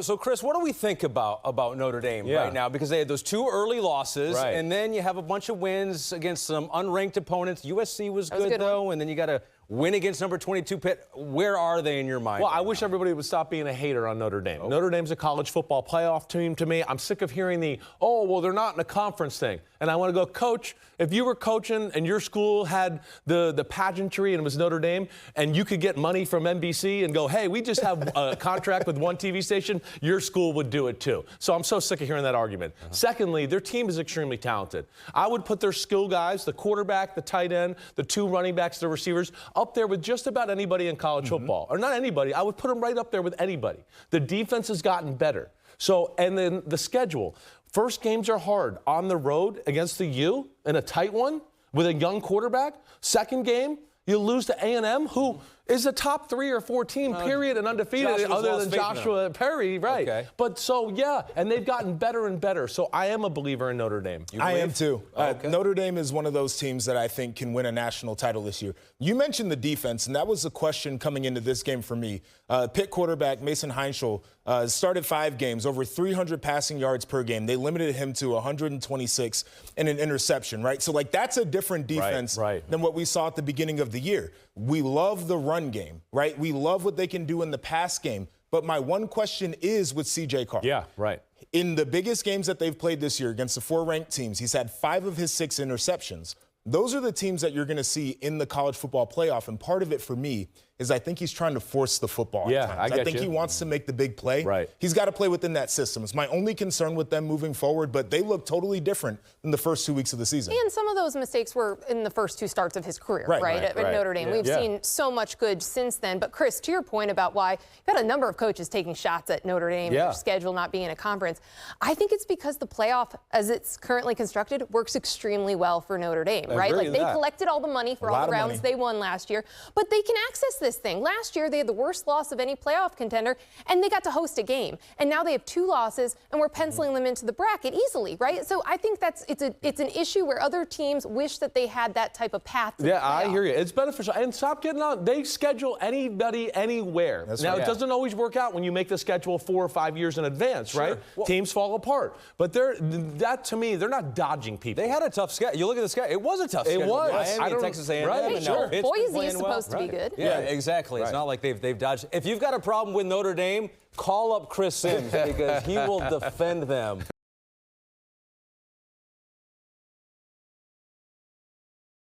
So, Chris, what do we think about Notre Dame right now? Because they had those 2 early losses, and then you have a bunch of wins against some unranked opponents. USC was good, though, and then you got to win against number 22 Pitt. Where are they in your mind? Well, I wish everybody would stop being a hater on Notre Dame. Notre Dame's a college football playoff team to me. I'm sick of hearing well, they're not in a conference thing. And I want to go, Coach, if you were coaching and your school had the pageantry and it was Notre Dame, and you could get money from NBC and go, hey, we just have a contract with one TV station, your school would do it too. So I'm so sick of hearing that argument. Secondly, their team is extremely talented. I would put their skill guys, the quarterback, the tight end, the 2 running backs, the receivers, up there with just about anybody in college football. Or not anybody, I would put them right up there with anybody. The defense has gotten better. So, and then the schedule. First games are hard. On the road against the U in a tight one with a young quarterback. Second game, you lose to A&M, who is a top 3 or 4 team, period, and undefeated, other than Joshua Perry, right? Okay. But so, yeah, and they've gotten better and better. So I am a believer in Notre Dame. I am too. Notre Dame is one of those teams that I think can win a national title this year. You mentioned the defense, and that was a question coming into this game for me. Pitt quarterback Mason Heinschel started 5 games, over 300 passing yards per game. They limited him to 126 and an interception, right? So, like, that's a different defense than what we saw at the beginning of the year. We love the run game, right? We love what they can do in the pass game. But my one question is with C.J. Carr. Yeah, right. In the biggest games that they've played this year against the 4 ranked teams, he's had 5 of his 6 interceptions. Those are the teams that you're going to see in the college football playoff. And part of it for me is I think he's trying to force the football at times. I think he wants to make the big play. Right. He's got to play within that system. It's my only concern with them moving forward, but they look totally different in the first 2 weeks of the season. And some of those mistakes were in the first 2 starts of his career, right? At Notre Dame. We've seen so much good since then. But, Chris, to your point about why you've had a number of coaches taking shots at Notre Dame, their schedule not being a conference, I think it's because the playoff, as it's currently constructed, works extremely well for Notre Dame, right? Like, they collected all the money for all the rounds they won last year, but they can access this thing. Last year, they had the worst loss of any playoff contender, and they got to host a game. And now they have 2 losses, and we're penciling them into the bracket easily, right? So I think it's an issue where other teams wish that they had that type of path to the playoff. I hear you. It's beneficial. And stop getting on. They schedule anybody anywhere. Now, it doesn't always work out when you make the schedule 4 or 5 years in advance, right? Well, teams fall apart. But that, to me, they're not dodging people. They had a tough schedule. You look at the schedule. It was a tough schedule. It was. Miami and Texas A&M. Hey, Boise is supposed to be good. Yeah, exactly. It's not like they've dodged. If you've got a problem with Notre Dame, call up Chris Sims because he will defend them.